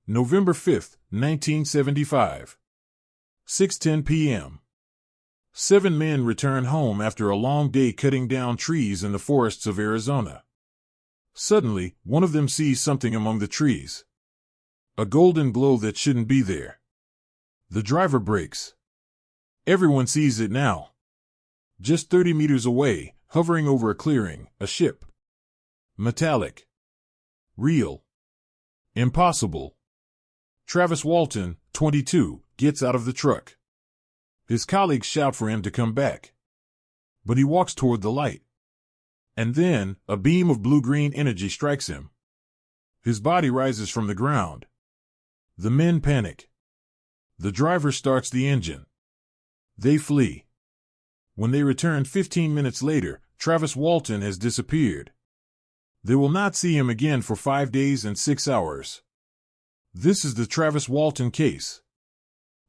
November 5, 1975. 6:10 p.m. 7 men return home after a long day cutting down trees in the forests of Arizona. Suddenly, one of them sees something among the trees. A golden glow that shouldn't be there. The driver brakes. Everyone sees it now. Just 30 meters away, hovering over a clearing, a ship. Metallic. Real. Impossible. Travis Walton, 22, gets out of the truck. His colleagues shout for him to come back. But he walks toward the light. And then, a beam of blue-green energy strikes him. His body rises from the ground. The men panic. The driver starts the engine. They flee. When they return 15 minutes later, Travis Walton has disappeared. They will not see him again for 5 days and 6 hours. This is the Travis Walton case.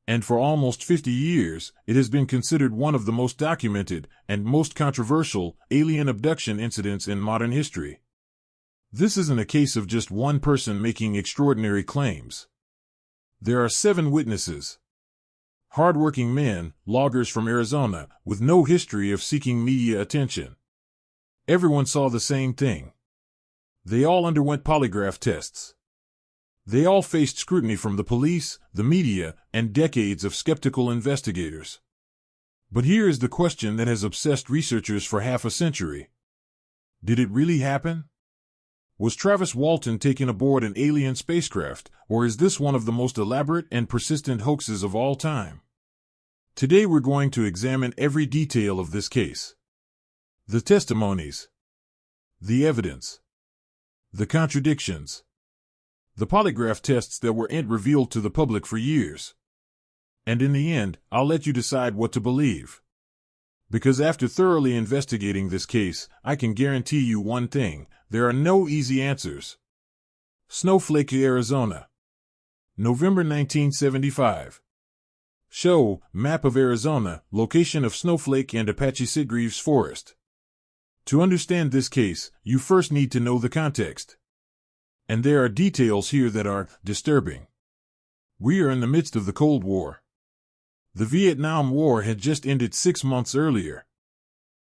And for almost 50 years, it has been considered one of the most documented and most controversial alien abduction incidents in modern history. This isn't a case of just one person making extraordinary claims. There are 7 witnesses. Hardworking men, loggers from Arizona, with no history of seeking media attention. Everyone saw the same thing. They all underwent polygraph tests. They all faced scrutiny from the police, the media, and decades of skeptical investigators. But here is the question that has obsessed researchers for half a century. Did it really happen? Was Travis Walton taken aboard an alien spacecraft, or is this one of the most elaborate and persistent hoaxes of all time? Today we're going to examine every detail of this case. The testimonies. The evidence. The contradictions. The polygraph tests that weren't revealed to the public for years. And in the end, I'll let you decide what to believe. Because after thoroughly investigating this case, I can guarantee you one thing: there are no easy answers. Snowflake, Arizona. November 1975. Show, map of Arizona, location of Snowflake and Apache Sitgreaves Forest. To understand this case, you first need to know the context. And there are details here that are disturbing. We are in the midst of the Cold War. The Vietnam War had just ended 6 months earlier.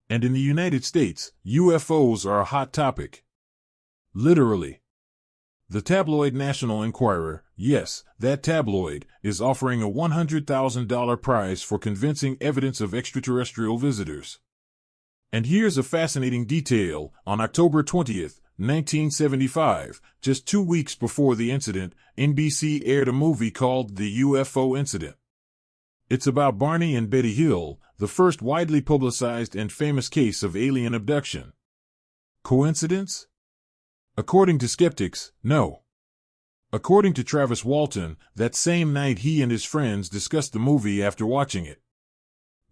And in the United States, UFOs are a hot topic. Literally. The tabloid National Enquirer, yes, that tabloid, is offering a $100,000 prize for convincing evidence of extraterrestrial visitors. And here's a fascinating detail. On October 20th, 1975, just 2 weeks before the incident, NBC aired a movie called The UFO Incident. It's about Barney and Betty Hill, the first widely publicized and famous case of alien abduction. Coincidence? According to Skeptics, no. According to Travis Walton, that same night he and his friends discussed the movie after watching it.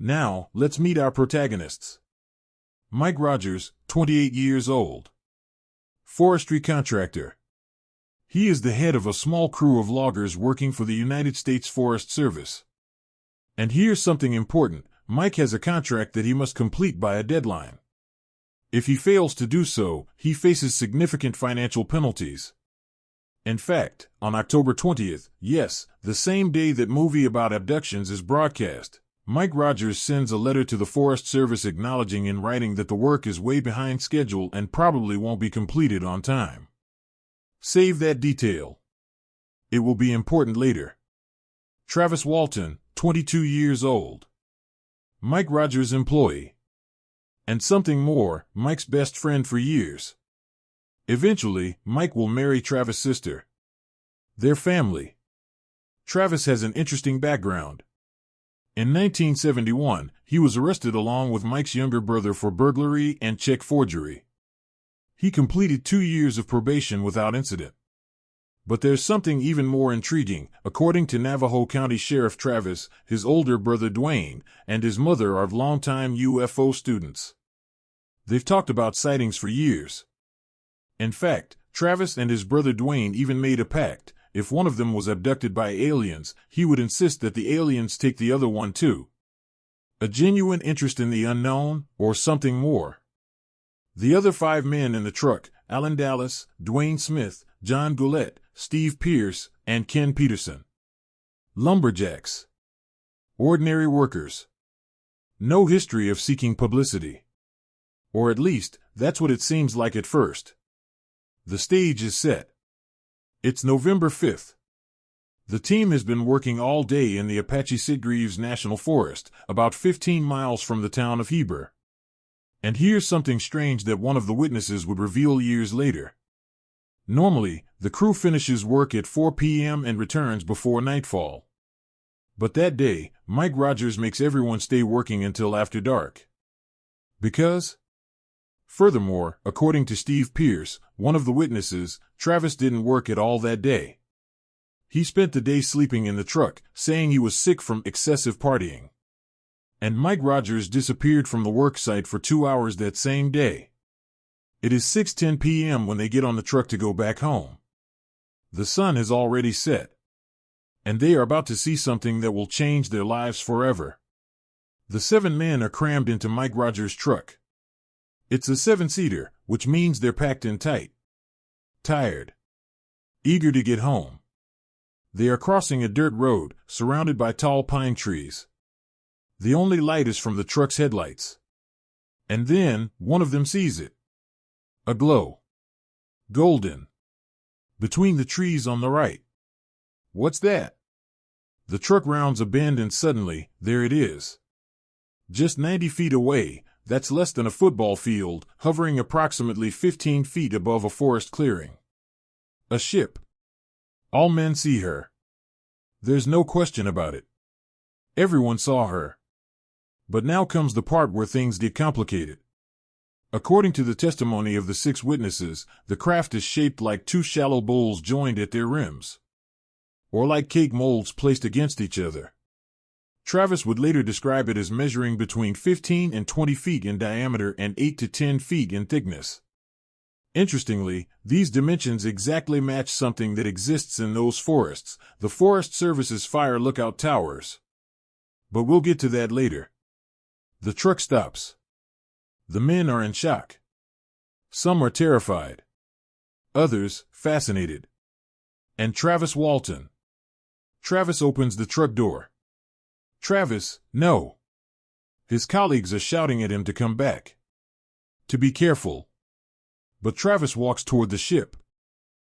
Now, let's meet our protagonists. Mike Rogers, 28 years old. Forestry contractor. He is the head of a small crew of loggers working for the United States Forest Service. And here's something important: Mike has a contract that he must complete by a deadline. If he fails to do so, he faces significant financial penalties. In fact, on October 20th, yes, the same day that movie about abductions is broadcast, Mike Rogers sends a letter to the Forest Service acknowledging in writing that the work is way behind schedule and probably won't be completed on time. Save that detail. It will be important later. Travis Walton, 22 years old. Mike Rogers' employee. And something more, Mike's best friend for years. Eventually, Mike will marry Travis' sister. Their family. Travis has an interesting background. In 1971, he was arrested along with Mike's younger brother for burglary and check forgery. He completed 2 years of probation without incident. But there's something even more intriguing. According to Navajo County Sheriff Travis, his older brother Dwayne, and his mother are longtime UFO students. They've talked about sightings for years. In fact, Travis and his brother Dwayne even made a pact. If one of them was abducted by aliens, he would insist that the aliens take the other one too. A genuine interest in the unknown, or something more. The other 5 men in the truck, Alan Dallas, Dwayne Smith, John Goulet, Steve Pierce, and Ken Peterson. Lumberjacks. Ordinary workers. No history of seeking publicity. Or at least, that's what it seems like at first. The stage is set. It's November 5th. The team has been working all day in the Apache Sitgreaves National Forest, about 15 miles from the town of Heber. And here's something strange that one of the witnesses would reveal years later. Normally, the crew finishes work at 4 p.m. and returns before nightfall. But that day, Mike Rogers makes everyone stay working until after dark. Because? Furthermore, according to Steve Pierce, one of the witnesses, Travis didn't work at all that day. He spent the day sleeping in the truck, saying he was sick from excessive partying. And Mike Rogers disappeared from the work site for 2 hours that same day. It is 6:10 p.m. when they get on the truck to go back home. The sun has already set. And they are about to see something that will change their lives forever. The 7 men are crammed into Mike Rogers' truck. It's a 7-seater, which means they're packed in tight. Tired. Eager to get home. They are crossing a dirt road, surrounded by tall pine trees. The only light is from the truck's headlights. And then, one of them sees it. A glow. Golden. Between the trees on the right. What's that? The truck rounds a bend and suddenly, there it is. Just 90 feet away, that's less than a football field, hovering approximately 15 feet above a forest clearing. A ship. All men see her. There's no question about it. Everyone saw her. But now comes the part where things get complicated. According to the testimony of the 6 witnesses, the craft is shaped like 2 shallow bowls joined at their rims. Or like cake molds placed against each other. Travis would later describe it as measuring between 15 and 20 feet in diameter and 8 to 10 feet in thickness. Interestingly, these dimensions exactly match something that exists in those forests, the Forest Service's fire lookout towers. But we'll get to that later. The truck stops. The men are in shock. Some are terrified. Others, fascinated. And Travis Walton. Travis opens the truck door. Travis, no. His colleagues are shouting at him to come back. To be careful. But Travis walks toward the ship.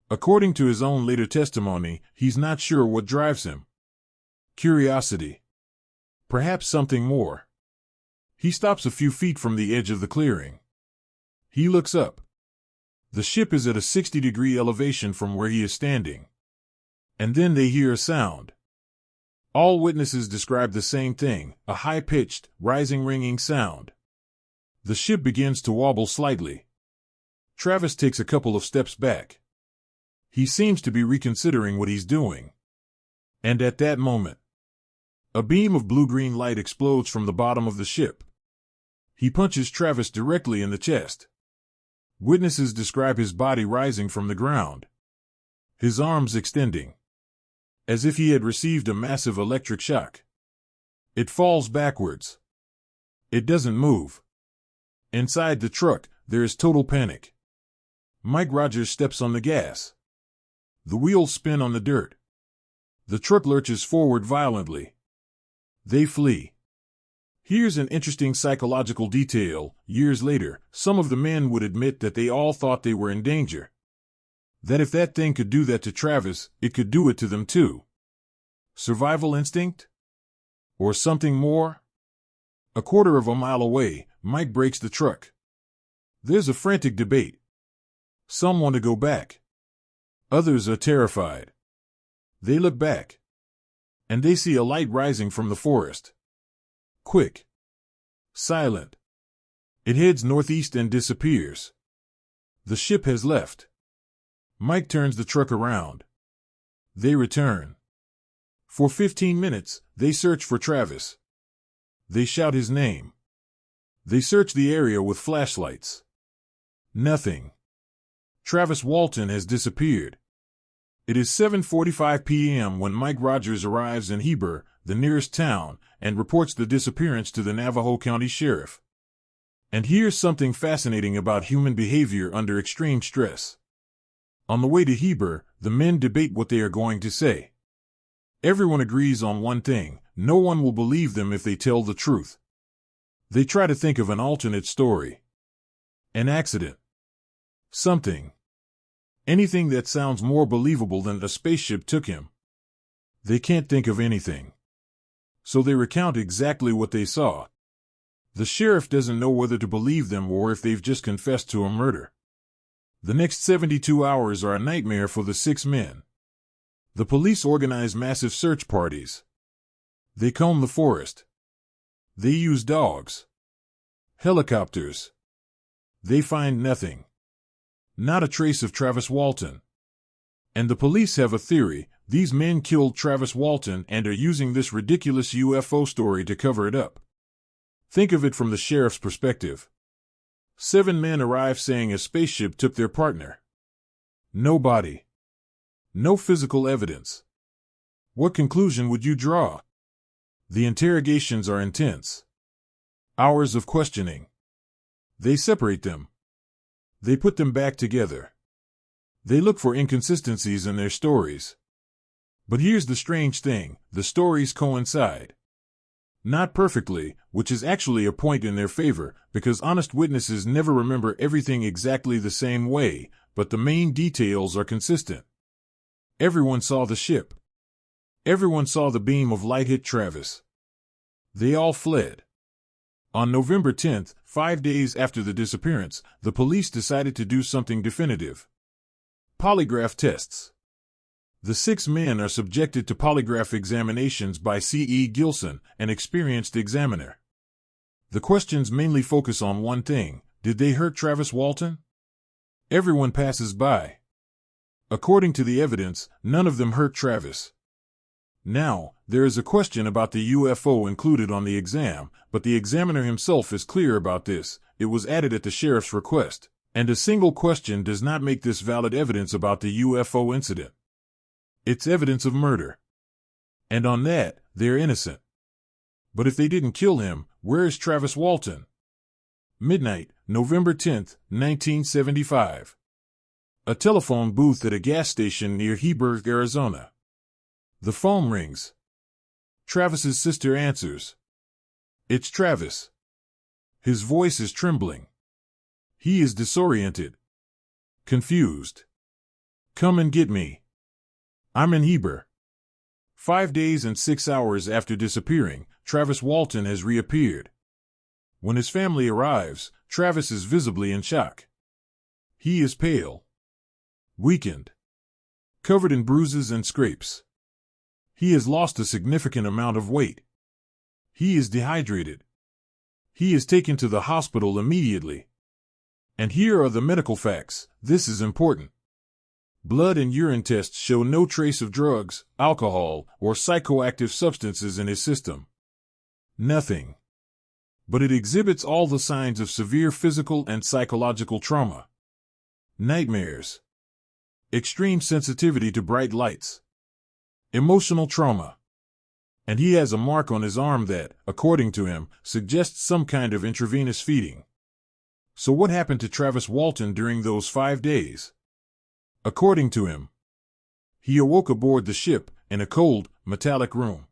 According to his own later testimony, he's not sure what drives him. Curiosity. Perhaps something more. He stops a few feet from the edge of the clearing. He looks up. The ship is at a 60-degree elevation from where he is standing. And then they hear a sound. All witnesses describe the same thing, a high-pitched, rising ringing sound. The ship begins to wobble slightly. Travis takes a couple of steps back. He seems to be reconsidering what he's doing. And at that moment, a beam of blue-green light explodes from the bottom of the ship. He punches Travis directly in the chest. Witnesses describe his body rising from the ground, his arms extending, as if he had received a massive electric shock. It falls backwards. It doesn't move. Inside the truck, there is total panic. Mike Rogers steps on the gas. The wheels spin on the dirt. The truck lurches forward violently. They flee. Here's an interesting psychological detail. Years later, some of the men would admit that they all thought they were in danger. That if that thing could do that to Travis, it could do it to them too. Survival instinct? Or something more? A quarter of a mile away, Mike brakes the truck. There's a frantic debate. Some want to go back. Others are terrified. They look back. And they see a light rising from the forest. Quick. Silent. It heads northeast and disappears. The ship has left. Mike turns the truck around. They return. For 15 minutes, they search for Travis. They shout his name. They search the area with flashlights. Nothing. Travis Walton has disappeared. It is 7:45 p.m. when Mike Rogers arrives in Heber, the nearest town, and reports the disappearance to the Navajo County Sheriff. And here's something fascinating about human behavior under extreme stress. On the way to Heber, the men debate what they are going to say. Everyone agrees on one thing: no one will believe them if they tell the truth. They try to think of an alternate story. An accident. Something. Anything that sounds more believable than a spaceship took him. They can't think of anything. So they recount exactly what they saw. The sheriff doesn't know whether to believe them or if they've just confessed to a murder. The next 72 hours are a nightmare for the 6 men. The police organize massive search parties. They comb the forest. They use dogs. Helicopters. They find nothing. Not a trace of Travis Walton. And the police have a theory: these men killed Travis Walton and are using this ridiculous UFO story to cover it up. Think of it from the sheriff's perspective. 7 men arrive saying a spaceship took their partner. No body. No physical evidence. What conclusion would you draw? The interrogations are intense. Hours of questioning. They separate them. They put them back together. They look for inconsistencies in their stories. But here's the strange thing: the stories coincide. Not perfectly, which is actually a point in their favor, because honest witnesses never remember everything exactly the same way, but the main details are consistent. Everyone saw the ship. Everyone saw the beam of light hit Travis. They all fled. On November 10th, 5 days after the disappearance, the police decided to do something definitive. Polygraph tests. The 6 men are subjected to polygraph examinations by C.E. Gilson, an experienced examiner. The questions mainly focus on one thing: did they hurt Travis Walton? Everyone passes by. According to the evidence, none of them hurt Travis. Now, there is a question about the UFO included on the exam, but the examiner himself is clear about this: it was added at the sheriff's request, and a single question does not make this valid evidence about the UFO incident. It's evidence of murder. And on that, they're innocent. But if they didn't kill him, where is Travis Walton? Midnight, November 10th, 1975. A telephone booth at a gas station near Heber, Arizona. The phone rings. Travis's sister answers. It's Travis. His voice is trembling. He is disoriented. Confused. Come and get me. I'm in Heber. 5 days and 6 hours after disappearing, Travis Walton has reappeared. When his family arrives, Travis is visibly in shock. He is pale. Weakened. Covered in bruises and scrapes. He has lost a significant amount of weight. He is dehydrated. He is taken to the hospital immediately. And here are the medical facts. This is important. Blood and urine tests show no trace of drugs, alcohol, or psychoactive substances in his system. Nothing. But it exhibits all the signs of severe physical and psychological trauma. Nightmares. Extreme sensitivity to bright lights. Emotional trauma. And he has a mark on his arm that, according to him, suggests some kind of intravenous feeding. So what happened to Travis Walton during those 5 days? According to him, he awoke aboard the ship in a cold, metallic room.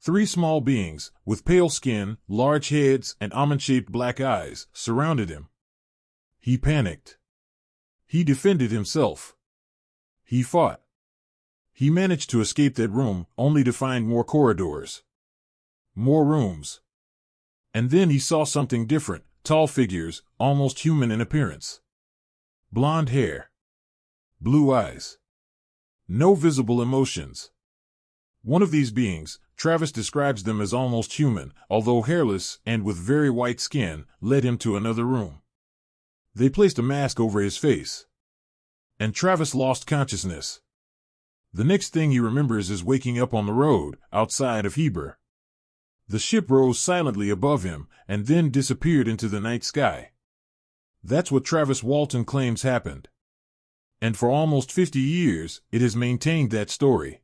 3 small beings, with pale skin, large heads, and almond-shaped black eyes, surrounded him. He panicked. He defended himself. He fought. He managed to escape that room, only to find more corridors. More rooms. And then he saw something different: tall figures, almost human in appearance. Blonde hair. Blue eyes. No visible emotions. One of these beings, Travis describes them as almost human, although hairless and with very white skin, led him to another room. They placed a mask over his face. And Travis lost consciousness. The next thing he remembers is waking up on the road, outside of Heber. The ship rose silently above him, and then disappeared into the night sky. That's what Travis Walton claims happened. And for almost 50 years, it has maintained that story.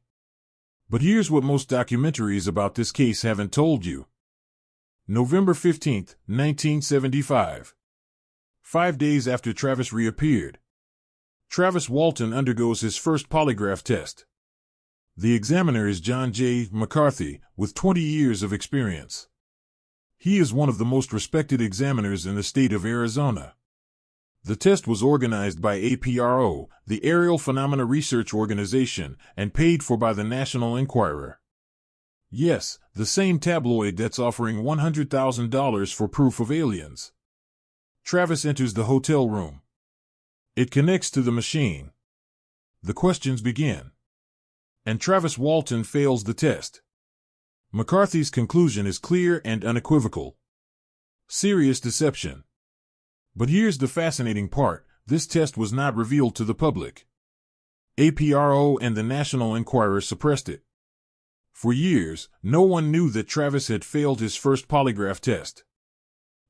But here's what most documentaries about this case haven't told you. November 15th, 1975. 5 days after Travis reappeared. Travis Walton undergoes his first polygraph test. The examiner is John J. McCarthy, with 20 years of experience. He is one of the most respected examiners in the state of Arizona. The test was organized by APRO, the Aerial Phenomena Research Organization, and paid for by the National Enquirer. Yes, the same tabloid that's offering $100,000 for proof of aliens. Travis enters the hotel room. It connects to the machine. The questions begin. And Travis Walton fails the test. McCarthy's conclusion is clear and unequivocal. Serious deception. But here's the fascinating part: this test was not revealed to the public. APRO and the National Enquirer suppressed it. For years, no one knew that Travis had failed his first polygraph test.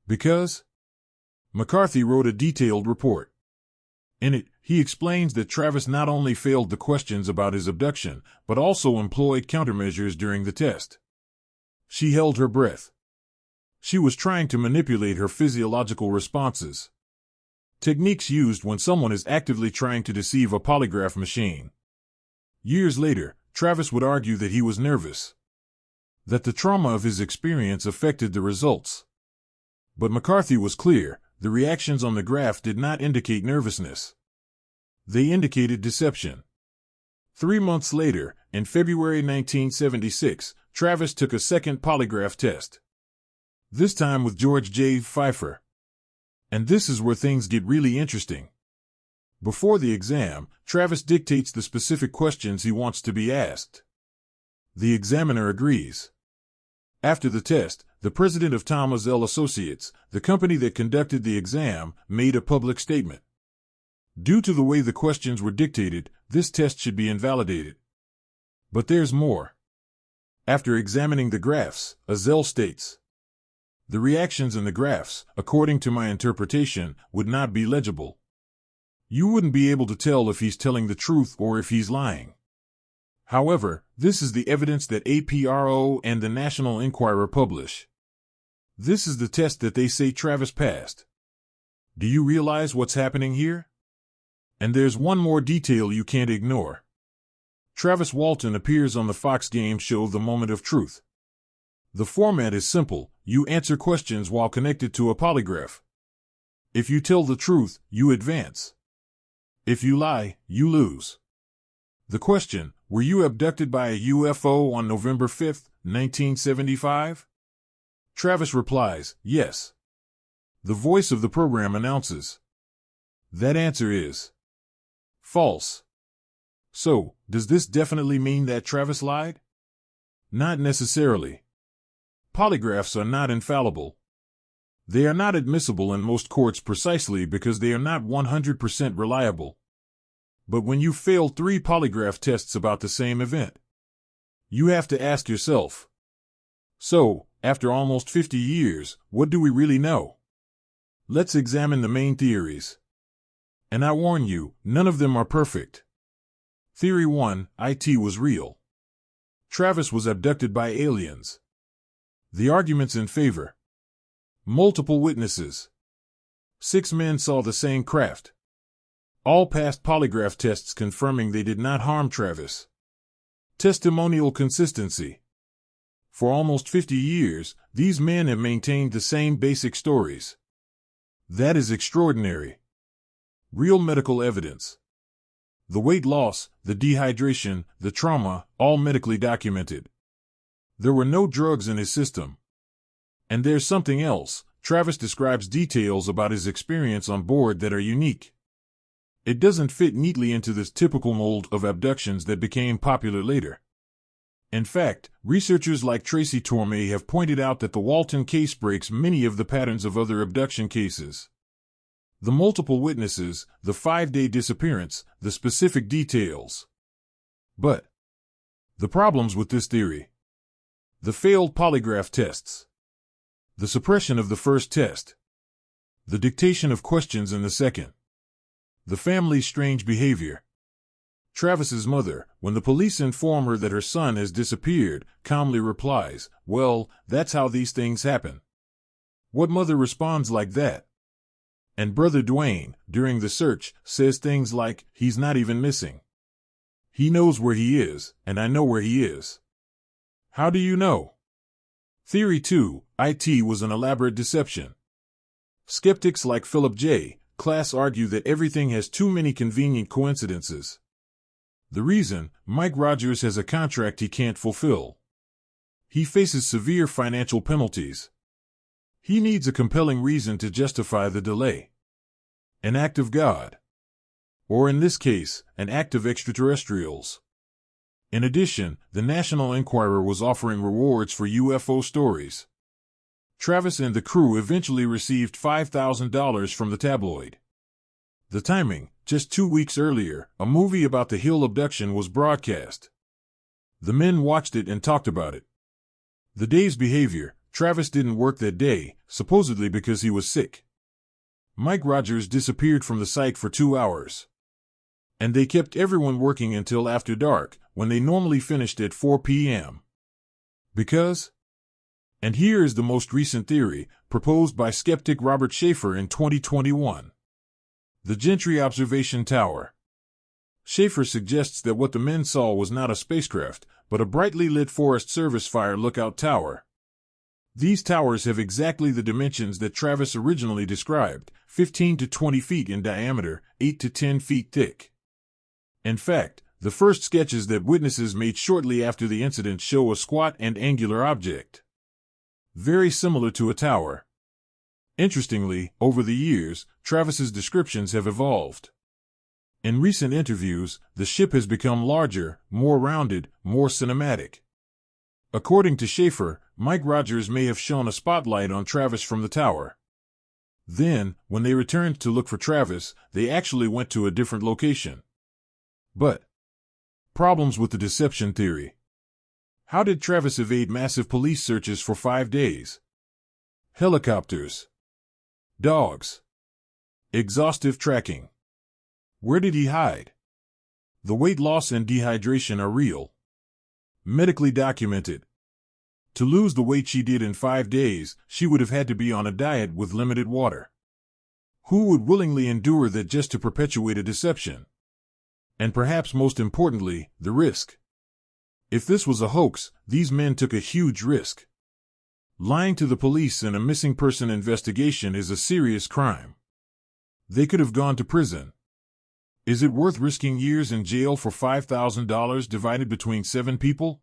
Because McCarthy wrote a detailed report. In it, he explains that Travis not only failed the questions about his abduction, but also employed countermeasures during the test. She held her breath. She was trying to manipulate her physiological responses. Techniques used when someone is actively trying to deceive a polygraph machine. Years later, Travis would argue that he was nervous, that the trauma of his experience affected the results. But McCarthy was clear: the reactions on the graph did not indicate nervousness. They indicated deception. 3 months later, in February 1976, Travis took a second polygraph test. This time with George J. Pfeiffer. And this is where things get really interesting. Before the exam, Travis dictates the specific questions he wants to be asked. The examiner agrees. After the test, the president of Thomas L. Associates, the company that conducted the exam, made a public statement. Due to the way the questions were dictated, this test should be invalidated. But there's more. After examining the graphs, Azell states, the reactions in the graphs, according to my interpretation, would not be legible. You wouldn't be able to tell if he's telling the truth or if he's lying. However, this is the evidence that APRO and the National Enquirer publish. This is the test that they say Travis passed. Do you realize what's happening here? And there's one more detail you can't ignore. Travis Walton appears on the Fox game show The Moment of Truth. The format is simple: you answer questions while connected to a polygraph. If you tell the truth, you advance. If you lie, you lose. The question: were you abducted by a UFO on November 5, 1975? Travis replies, yes. The voice of the program announces. That answer is false. So, does this definitely mean that Travis lied? Not necessarily. Polygraphs are not infallible. They are not admissible in most courts precisely because they are not 100% reliable. But when you fail 3 polygraph tests about the same event, you have to ask yourself, so, after almost 50 years, what do we really know? Let's examine the main theories. And I warn you, none of them are perfect. Theory 1, IT was real. Travis was abducted by aliens. The arguments in favor. Multiple witnesses. 6 men saw the same craft. All passed polygraph tests confirming they did not harm Travis. Testimonial consistency. For almost 50 years, these men have maintained the same basic stories. That is extraordinary. Real medical evidence. The weight loss, the dehydration, the trauma, all medically documented. There were no drugs in his system. And there's something else. Travis describes details about his experience on board that are unique. It doesn't fit neatly into this typical mold of abductions that became popular later. In fact, researchers like Tracy Torme have pointed out that the Walton case breaks many of the patterns of other abduction cases. The multiple witnesses, the 5-day disappearance, the specific details. But the problems with this theory. The failed polygraph tests. The suppression of the first test. The dictation of questions in the second. The family's strange behavior. Travis's mother, when the police inform her that her son has disappeared, calmly replies, "Well, that's how these things happen." What mother responds like that? And Brother Dwayne, during the search, says things like, "He's not even missing. He knows where he is, and I know where he is." How do you know? Theory 2, IT was an elaborate deception. Skeptics like Philip J. Klass argue that everything has too many convenient coincidences. The reason: Mike Rogers has a contract he can't fulfill. He faces severe financial penalties. He needs a compelling reason to justify the delay. An act of God. Or in this case, an act of extraterrestrials. In addition, the National Enquirer was offering rewards for UFO stories. Travis and the crew eventually received $5,000 from the tabloid. The timing: just 2 weeks earlier, a movie about the Hill abduction was broadcast. The men watched it and talked about it. The day's behavior: Travis didn't work that day, supposedly because he was sick. Mike Rogers disappeared from the site for 2 hours. And they kept everyone working until after dark, when they normally finished at 4 p.m. Because? And here is the most recent theory, proposed by skeptic Robert Schaefer in 2021. The Gentry Observation Tower. Schaefer suggests that what the men saw was not a spacecraft, but a brightly lit Forest Service fire lookout tower. These towers have exactly the dimensions that Travis originally described: 15 to 20 feet in diameter, 8 to 10 feet thick. In fact, the first sketches that witnesses made shortly after the incident show a squat and angular object, very similar to a tower. Interestingly, over the years, Travis's descriptions have evolved. In recent interviews, the ship has become larger, more rounded, more cinematic. According to Schaefer, Mike Rogers may have shone a spotlight on Travis from the tower. Then, when they returned to look for Travis, they actually went to a different location. But problems with the deception theory. How did Travis evade massive police searches for 5 days? Helicopters. Dogs. Exhaustive tracking. Where did he hide? The weight loss and dehydration are real. Medically documented. To lose the weight she did in 5 days, she would have had to be on a diet with limited water. Who would willingly endure that just to perpetuate a deception? And perhaps most importantly, the risk. If this was a hoax, these men took a huge risk. Lying to the police in a missing person investigation is a serious crime. They could have gone to prison. Is it worth risking years in jail for $5,000 divided between 7 people?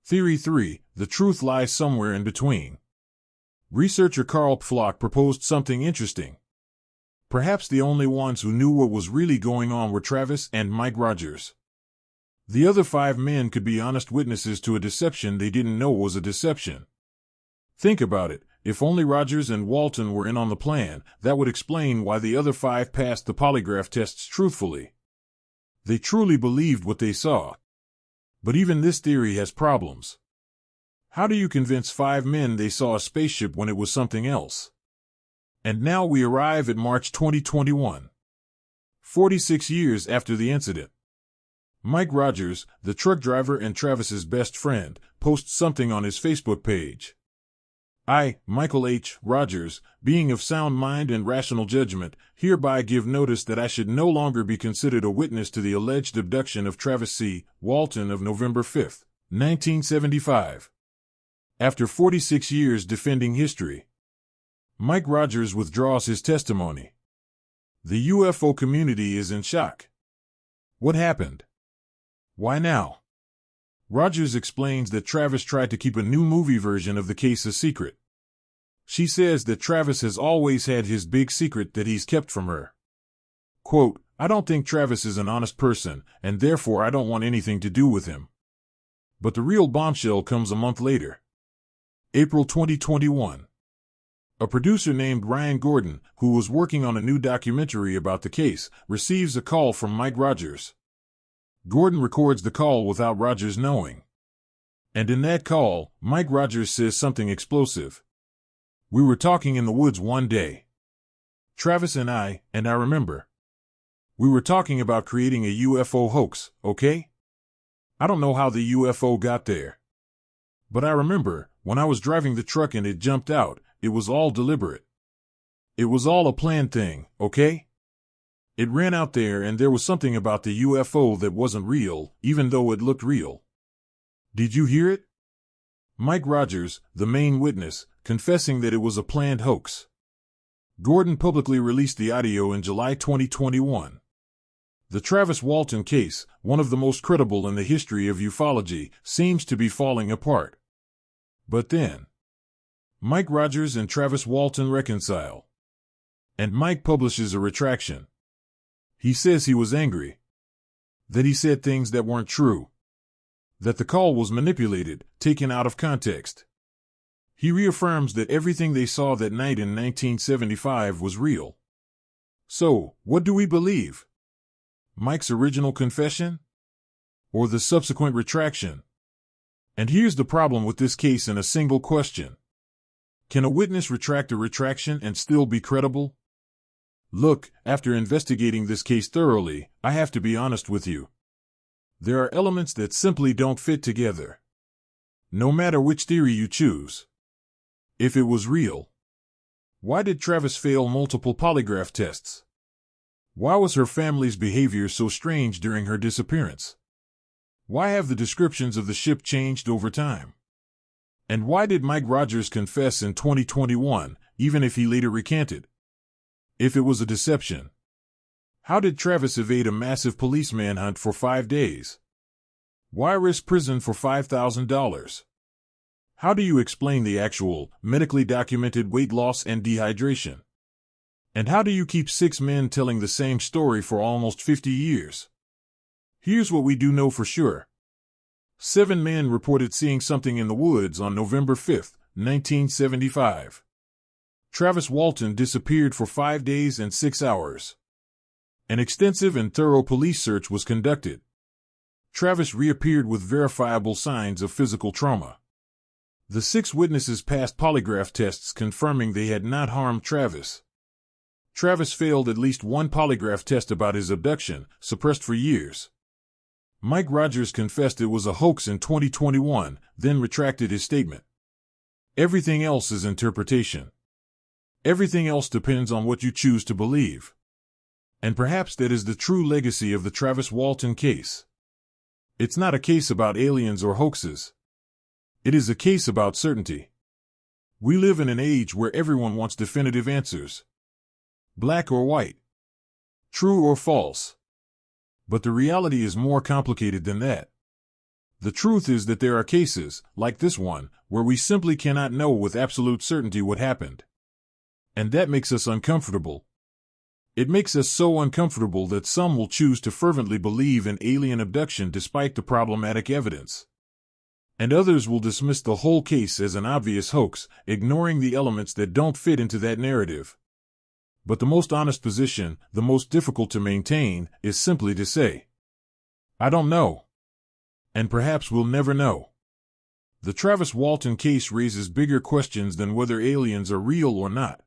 Theory 3, the truth lies somewhere in between. Researcher Carl Pflock proposed something interesting. Perhaps the only ones who knew what was really going on were Travis and Mike Rogers. The other 5 men could be honest witnesses to a deception they didn't know was a deception. Think about it. If only Rogers and Walton were in on the plan, that would explain why the other 5 passed the polygraph tests truthfully. They truly believed what they saw. But even this theory has problems. How do you convince 5 men they saw a spaceship when it was something else? And now we arrive at March 2021. 46 years after the incident. Mike Rogers, the truck driver and Travis's best friend, posts something on his Facebook page. I, Michael H. Rogers, being of sound mind and rational judgment, hereby give notice that I should no longer be considered a witness to the alleged abduction of Travis C. Walton of November 5, 1975. After 46 years defending history, Mike Rogers withdraws his testimony. The UFO community is in shock. What happened? Why now? Rogers explains that Travis tried to keep a new movie version of the case a secret. She says that Travis has always had his big secret that he's kept from her. Quote, I don't think Travis is an honest person, and therefore I don't want anything to do with him. But the real bombshell comes a month later. April 2021. A producer named Ryan Gordon, who was working on a new documentary about the case, receives a call from Mike Rogers. Gordon records the call without Rogers knowing. And in that call, Mike Rogers says something explosive. We were talking in the woods one day. Travis and I remember. We were talking about creating a UFO hoax, okay? I don't know how the UFO got there. But I remember, when I was driving the truck and it jumped out, it was all deliberate. It was all a planned thing, okay? It ran out there and there was something about the UFO that wasn't real, even though it looked real. Did you hear it? Mike Rogers, the main witness, confessing that it was a planned hoax. Gordon publicly released the audio in July 2021. The Travis Walton case, one of the most credible in the history of ufology, seems to be falling apart. But then, Mike Rogers and Travis Walton reconcile. And Mike publishes a retraction. He says he was angry. That he said things that weren't true. That the call was manipulated, taken out of context. He reaffirms that everything they saw that night in 1975 was real. So, what do we believe? Mike's original confession? Or the subsequent retraction? And here's the problem with this case in a single question. Can a witness retract a retraction and still be credible? Look, after investigating this case thoroughly, I have to be honest with you. There are elements that simply don't fit together. No matter which theory you choose. If it was real, why did Travis fail multiple polygraph tests? Why was her family's behavior so strange during her disappearance? Why have the descriptions of the ship changed over time? And why did Mike Rogers confess in 2021, even if he later recanted? If it was a deception, how did Travis evade a massive police manhunt for 5 days? Why risk prison for $5,000? How do you explain the actual, medically documented weight loss and dehydration? And how do you keep 6 men telling the same story for almost 50 years? Here's what we do know for sure. 7 men reported seeing something in the woods on November 5, 1975. Travis Walton disappeared for 5 days and 6 hours. An extensive and thorough police search was conducted. Travis reappeared with verifiable signs of physical trauma. The 6 witnesses passed polygraph tests confirming they had not harmed Travis. Travis failed at least one polygraph test about his abduction, suppressed for years. Mike Rogers confessed it was a hoax in 2021, then retracted his statement. Everything else is interpretation. Everything else depends on what you choose to believe. And perhaps that is the true legacy of the Travis Walton case. It's not a case about aliens or hoaxes. It is a case about certainty. We live in an age where everyone wants definitive answers. Black or white. True or false. But the reality is more complicated than that. The truth is that there are cases, like this one, where we simply cannot know with absolute certainty what happened. And that makes us uncomfortable. It makes us so uncomfortable that some will choose to fervently believe in alien abduction despite the problematic evidence. And others will dismiss the whole case as an obvious hoax, ignoring the elements that don't fit into that narrative. But the most honest position, the most difficult to maintain, is simply to say, I don't know. And perhaps we'll never know. The Travis Walton case raises bigger questions than whether aliens are real or not.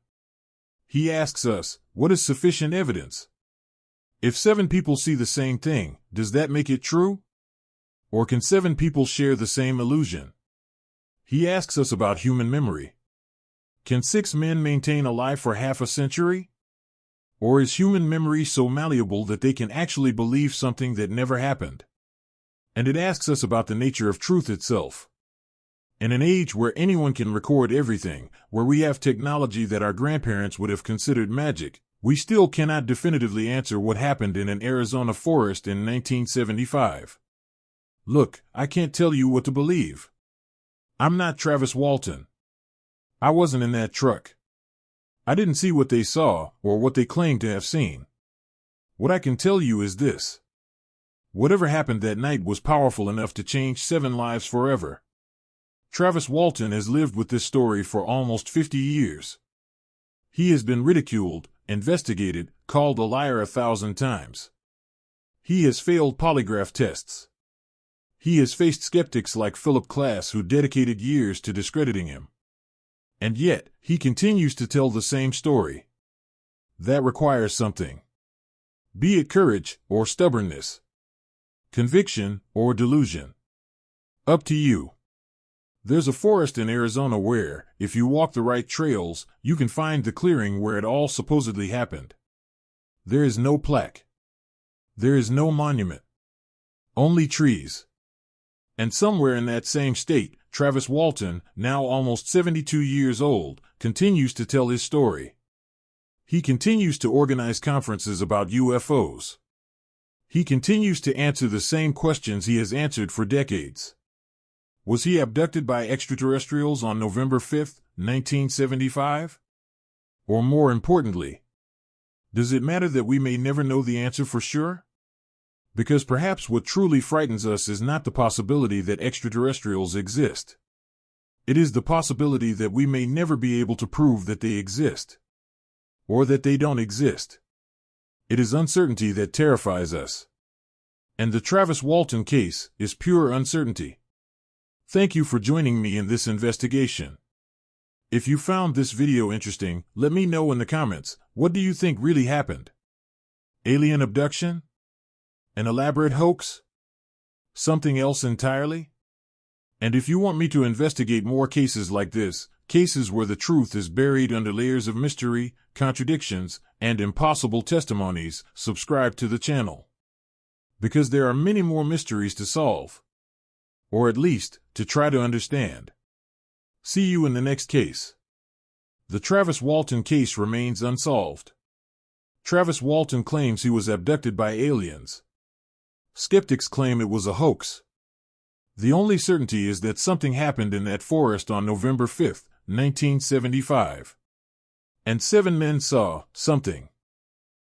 He asks us, what is sufficient evidence? If 7 people see the same thing, does that make it true? Or can 7 people share the same illusion? He asks us about human memory. Can 6 men maintain a lie for half a century? Or is human memory so malleable that they can actually believe something that never happened? And it asks us about the nature of truth itself. In an age where anyone can record everything, where we have technology that our grandparents would have considered magic, we still cannot definitively answer what happened in an Arizona forest in 1975. Look, I can't tell you what to believe. I'm not Travis Walton. I wasn't in that truck. I didn't see what they saw, or what they claimed to have seen. What I can tell you is this. Whatever happened that night was powerful enough to change 7 lives forever. Travis Walton has lived with this story for almost 50 years. He has been ridiculed, investigated, called a liar 1,000 times. He has failed polygraph tests. He has faced skeptics like Philip Klass who dedicated years to discrediting him. And yet, he continues to tell the same story. That requires something. Be it courage or stubbornness. Conviction or delusion. Up to you. There's a forest in Arizona where, if you walk the right trails, you can find the clearing where it all supposedly happened. There is no plaque. There is no monument. Only trees. And somewhere in that same state, Travis Walton, now almost 72 years old, continues to tell his story. He continues to organize conferences about UFOs. He continues to answer the same questions he has answered for decades. Was he abducted by extraterrestrials on November 5, 1975? Or more importantly, does it matter that we may never know the answer for sure? Because perhaps what truly frightens us is not the possibility that extraterrestrials exist. It is the possibility that we may never be able to prove that they exist. Or that they don't exist. It is uncertainty that terrifies us. And the Travis Walton case is pure uncertainty. Thank you for joining me in this investigation. If you found this video interesting, let me know in the comments, what do you think really happened? Alien abduction? An elaborate hoax? Something else entirely? And if you want me to investigate more cases like this, cases where the truth is buried under layers of mystery, contradictions, and impossible testimonies, subscribe to the channel. Because there are many more mysteries to solve. Or at least, to try to understand. See you in the next case. The Travis Walton case remains unsolved. Travis Walton claims he was abducted by aliens. Skeptics claim it was a hoax. The only certainty is that something happened in that forest on November 5, 1975. And 7 men saw something.